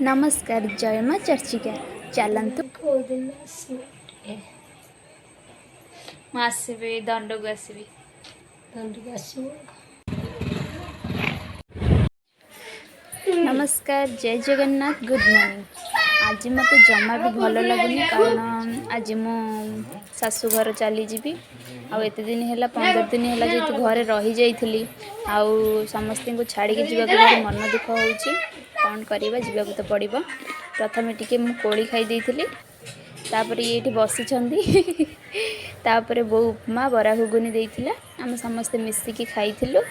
नमस्कार जय माँ चर्चिका चलतु आसबि दंड को आसबि नमस्कार जय जगन्नाथ गुड मॉर्निंग। आज मत जमा भी भल लगुनि कारण आज मो शाशु घर चली जी आते दिन है 15 दिन है जेहतु घरे रही जाइली आउ समस्त को छाड़ी जावाक मन दुख हो कौन करवा जावाक तो पड़ो। प्रथम टिके मु कोली खाई देइथिली तापर ये बसी तापर बो उपमा बरा घुगुनी देइथिला आम समस्ते मिसिकी खाइथिलु।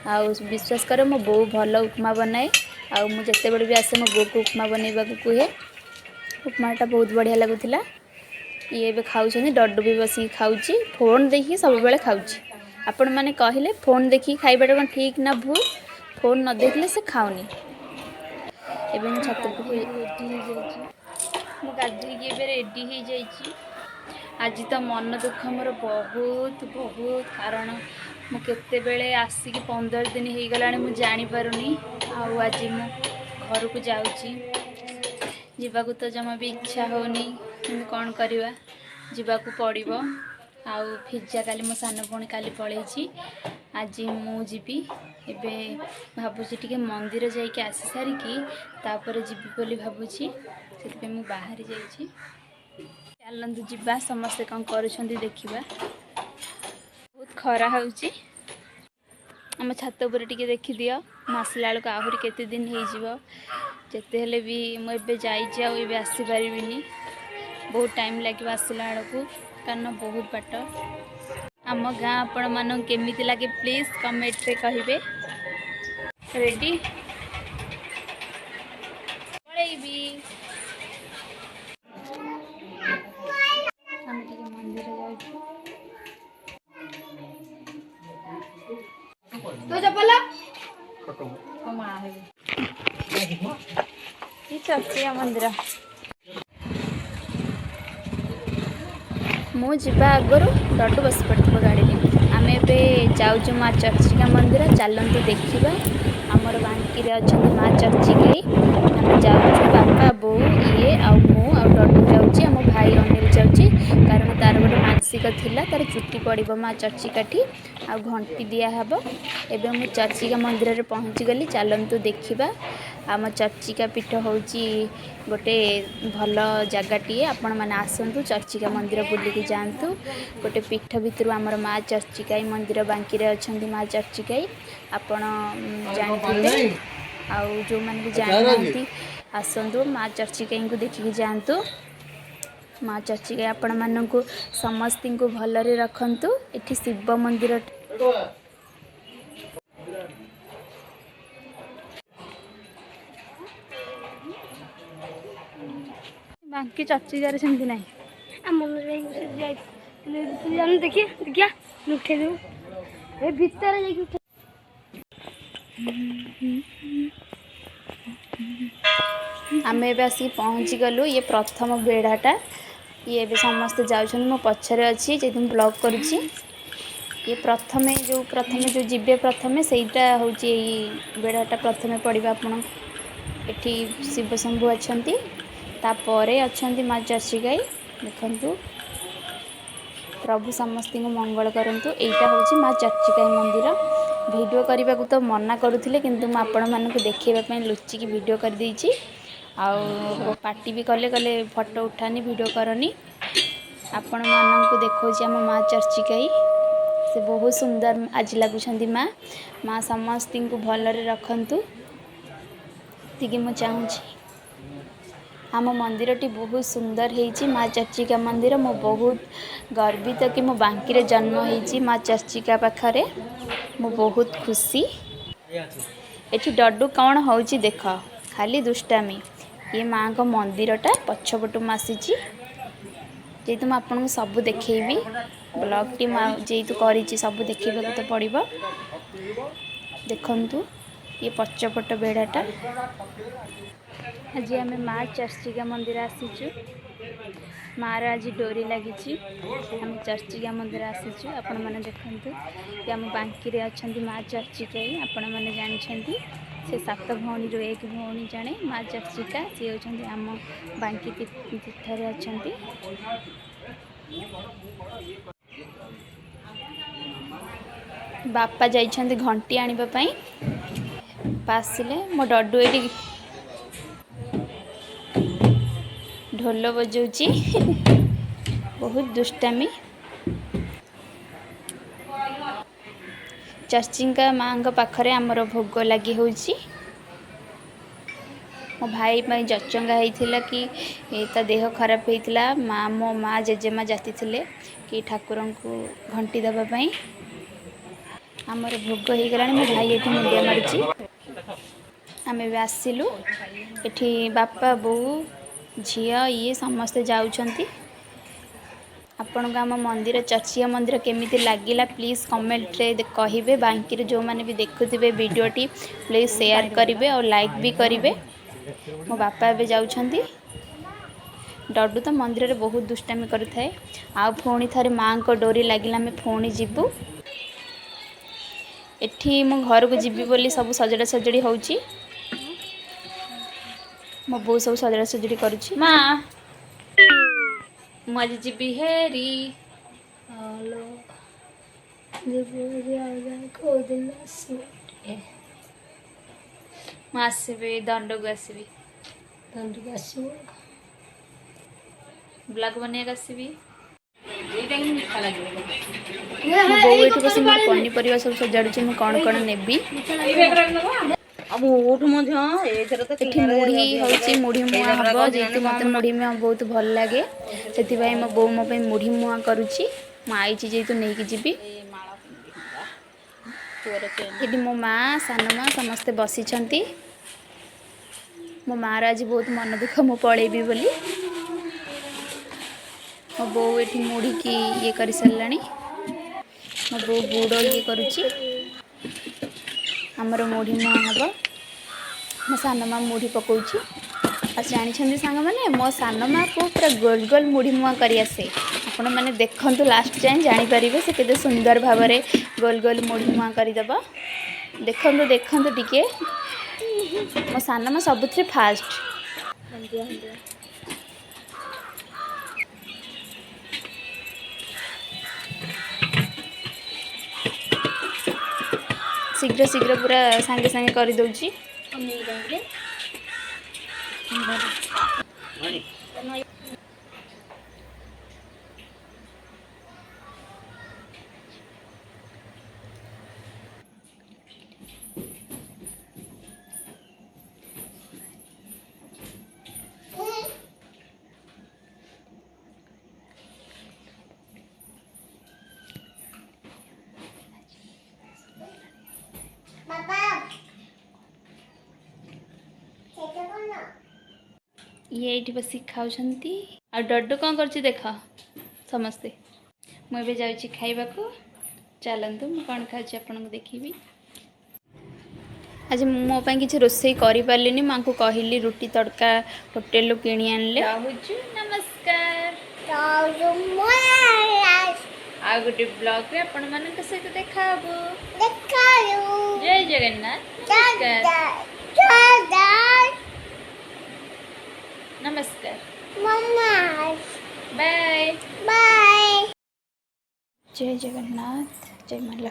आ विश्वास कर मो बो भल उपमा बनाए आ मु जते बेले भी आसे मो बो को उपमा बनैबा को कहे। उपमाटा बहुत बढ़िया लगुला। ये भी खाऊँ डड्डू भी बस खाऊँ फोन देखिए सब बेले खाऊँ। आपण मैंने कहले फोन देखिए खाइबाटा कौन ठीक ना भूल फोन न देखले से खाऊनी। एवं छात्र को गाधोई रेडी हो जाइए। आज तो मन दुख मोर बहुत बहुत कारण मुझे आसिक 15 दिन हो गला मुझे जापारुनी। आज मु घर को जाऊँगी जीवाकू तो जमा भी इच्छा होनी कि कौन करवा जीवाकू पड़ो। आउ फिजा काली मो सान भौणी काली पलैची आज मु जीवी एबे भावुची टिके मंदिर जाइके आसी सारिकी तापर जीवी बोली भावुची से मु बाहरी जाइछि। चलतु जीवा समस्ते कौन करुछंती देखिबा। बहुत खरा होउची आम छात उपर टिके देखि दियो मसला बेलू आहरी केते दिन हो जिते हेले भी मुझे जाइए आबे आसी पारिनी। बहुत टाइम लगे आसला बेलू कारण बहुत बाट। आम गाँ आपण मान केमिति लगे प्लीज कमेंट रे कहिबे। रेडी पळेबी हम टिके मंदिर जाइछु। तो चपला कमा है ये चर्चिका मंदिर मु जीवा आगर डडू बस पड़ो गाड़ी में आम ए जाऊँ माँ चर्चिका मंदिर। चलतु देखा आमर बांकी अच्छा माँ चर्चिका आम जाऊँ बापा बो ये डडू जाऊँगी आम भाई अनिल जाऊँगी कारण तार गोटे मानसिक थिला तार चुटी पड़ो माँ चर्चिकाठी आ घंटी दिहब। एवं मु चर्चिका मंदिर में पहुँची गली। चलतु देखा आम चर्चिका पीठ हूँ गोटे भल जगटीए आपण मैंने आसतु चर्चिका मंदिर बुलिकी जातु। गोटे पीठ भितर आमर माँ चर्चिका मंदिर बांकी अच्छा माँ चर्चिका आपण जानते आउ जो मैंने भी जानी आसतु माँ चर्चिका को देखिकी जातु। माँ चर्चिका आपण मानक समस्त को भलरे रखंतु। एठी शिव मंदिर बांकी चर्चिकार सेमती ना देखिए देखिया उठे दू ए भीतर आम ए आसिक पहुँची गलु। ये प्रथम बेढ़ाटा ये समस्ते जाऊँ मो पछरे अच्छी जे ब्लॉग करुच्ची। ये प्रथमे जो जीवे प्रथमे सेटा हूँ बेढ़ाटा प्रथमे पड़ा आपण एठी शिव शंभु अच्छा तापरे अच्छा माँ चर्चिका देखु प्रभु समस्त को मंगल करंतु। एटा हूँ माँ चर्चिका मंदिर। वीडियो करने को तो मना करुले किंतु मु आपण मानक देखैबा लुचिकी वीडियो कर देइछि। आउ पार्टी भी कले कले फोटो उठानी वीडियो करनी आपण मानक देखौछि आम माँ चर्चिका से बहुत सुंदर आज लगुंट माँ। माँ समस्त को भलरे रखंतु तिके मु चाहूँगी। आम मंदिरटी बहुत सुंदर है माँ चर्चिका मंदिर। मो बहुत गर्वित कि मो बांकी जन्म होती माँ चर्चिका पाखरे मो बहुत खुशी। एठी डड्डू कौन होची देख खाली दुष्टामी। ये माँ को मंदिरटा पछपटू आसीची जेहेतु मुझे आपको सब देखी ब्लॉग टी जेहेतु करी सब देखा तो पड़ो। देखंतु ये पछपट बेढ़ाटा आज आम माँ चर्चिका मंदिर आसीचु। मार आज डोरी लगी आम चर्चिका मंदिर आसीचु। आपण मैंने देखंतु कि आम बांकी अच्छा माँ चर्चिका आपण मैंने जानते से 7 भौणी रो एक भौणी जाने माँ चर्चिका सी होचंदी आम बांकी तीर्थरे अछंती। बापा जाइछंती घंटी आनिबा पई पासिले मो डड्डू एटी ढोल बजाउची बहुत दुष्टामी। चर्चिका माँ पाखरे आमर भोग लगी होची। मो भाई पई जचंगा होइथिला कि ता देह खराब होइथिला माँ मो माँ जेजेमा जाती थिले कि ठाकुरन को घंटी दबा पई आमर भोग हो गलानी। मो भाई एठी मुंडिया मारुची आमे भी आसिलु एठी बापा बोऊ झिया ये समस्ते जाउछंती। आपण आम मंदिर चर्चिया मंदिर केमिति लागिला प्लीज कमेंट रे कहिबे। बांकी रे जो माने भी देखुथिबे वीडियोटी प्लीज शेयर करिवे और लाइक भी करिवे। मो बापा एबे जाउछंती। डड्डू तो मंदिर रे बहुत दुष्टामी करिथाए। आ फोणी थारे माँ को डोरी लागिला में फोणी जिबू। एठी मो घर को जिबी बोली सब सजड़ा सजड़ी होउची। मो बो सब सजड़ा सजड़ी करूची। माँ मज जिबी हेरी हेलो जिबी आजा को दिन आसीबे माँ आसीबे दंड को आसीबी ब्लॉग बने आसीबी। मो बो एठी बसी मोर पनीपरिया सब सजाडुची मु कोन कोन नेबी। अब ओठ मध्य एथर तो एठी मुढ़ी होची मुढ़ी मुआ हबो जेतु मते मुढ़ी मुआ बहुत भल लागे सेति भाई मो बो मो पे मुढ़ी मुआ करूची। मु आईची जेतु नै कि जिबी। एठी मो माँ सान माँ समस्ते बसी छंती। मो माँ रा आज बहुत मन दुख मु पळेबी बोली। मो बो एठी मुढ़ी की ये करि सल्लानी। मो बो गुड़ ये करूची हमर मुढ़ी मुआ हबो। मो सान माँ मुढ़ी पकाउची आ जानी छंदी सांग माने मो सान माँ को पूरा गोल गोल मुढ़ी मुआ करि आसे। आपण माने देखंतु लास्ट जाय जानि परिबे से केते सुंदर भाबरे गोल गोल मुढ़ी मुआ करि दबा। देखंतु देखंतु टिके मो सान माँ सबुथरे फास्ट। शीघ्र शीघ्र पूरा सांगे सांगे कर दउची। ये एठी बसी खाउछंती आ डड्डू कौन करछि देख समस्ते। मु एबे जाउछि खाइबा को चलंतु मु कोन खाउछि आपन को देखिबी। आज मो पई किछ रोसई करि पारलिनी मां को कहिली रुटी तड़का होटल लो किनी आनले। जाउछु नमस्कार आ गुटे ब्लॉग रे आपण मानन के सहित देखाबो जय जगन्नाथ नमस्कार बाय बाय जय जगन्नाथ जय मां।